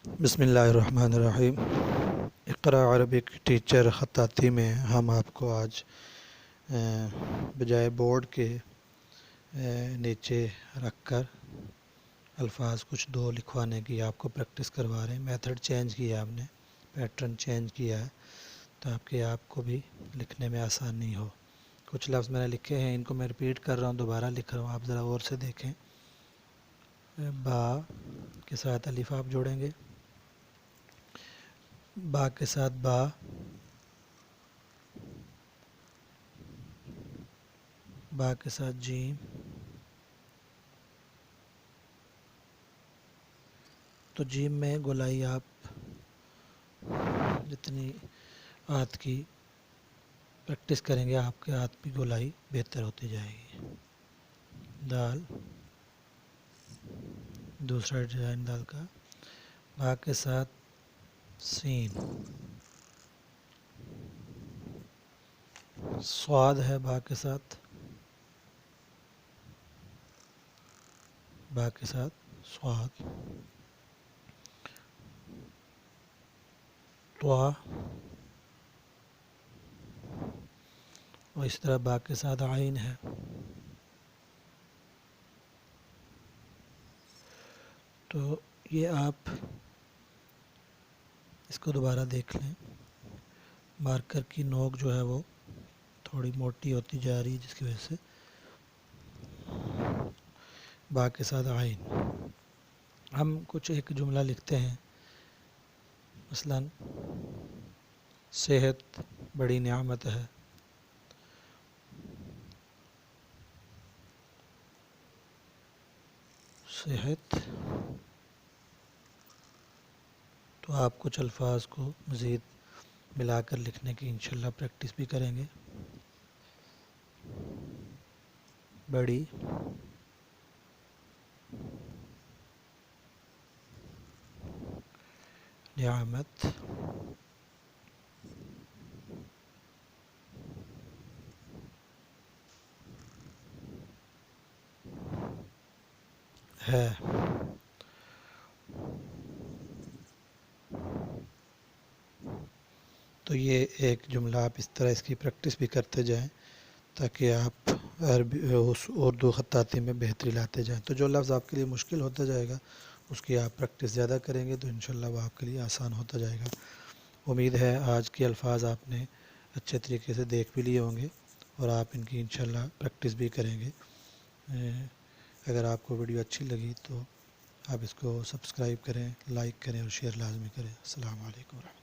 بسم اللہ الرحمن الرحیم۔ اقرا عربک ٹیچر خطاطی میں ہم آپ کو آج بجائے بورڈ کے نیچے رکھ کر الفاظ کچھ دو لکھوانے کی آپ کو پریکٹس کروا رہے ہیں۔ میتھڈ چینج کیا ہے، آپ نے پیٹرن چینج کیا ہے تاکہ آپ کو بھی لکھنے میں آسانی ہو۔ کچھ لفظ میں نے لکھے ہیں، ان کو میں ریپیٹ کر رہا ہوں، دوبارہ لکھ رہا ہوں، آپ ذرا غور سے دیکھیں۔ با کے ساتھ الف آپ جوڑیں گے، با کے ساتھ با، با کے ساتھ جیم، تو جیم میں گولائی آپ جتنی ہاتھ کی پریکٹس کریں گے آپ کے ہاتھ کی گولائی بہتر ہوتی جائے گی۔ دال، دوسرا ڈیزائن دال کا، با کے ساتھ سین، صاد ہے با کے ساتھ، با کے ساتھ صاد، طوا، اور اس طرح با کے ساتھ عین ہے۔ تو یہ آپ اس کو دوبارہ دیکھ لیں، مارکر کی نوک جو ہے وہ تھوڑی موٹی ہوتی جا رہی ہے، جس کی وجہ سے با کے ساتھ عین۔ ہم کچھ ایک جملہ لکھتے ہیں، مثلا صحت بڑی نعمت ہے، صحت، تو آپ کچھ الفاظ کو مزید ملا کر لکھنے کی انشاءاللہ پریکٹس بھی کریں گے۔ بڑی نعمت ہے۔ تو یہ ایک جملہ آپ اس طرح اس کی پریکٹس بھی کرتے جائیں تاکہ آپ اردو خطاطی میں بہتری لاتے جائیں۔ تو جو لفظ آپ کے لیے مشکل ہوتا جائے گا اس کی آپ پریکٹس زیادہ کریں گے تو انشاءاللہ وہ آپ کے لیے آسان ہوتا جائے گا۔ امید ہے آج کے الفاظ آپ نے اچھے طریقے سے دیکھ بھی لیے ہوں گے اور آپ ان کی انشاءاللہ پریکٹس بھی کریں گے۔ اگر آپ کو ویڈیو اچھی لگی تو آپ اس کو سبسکرائب کریں، لائک کریں اور شیئر لازمی کریں۔ السلام علیکم ورحمۃ اللہ۔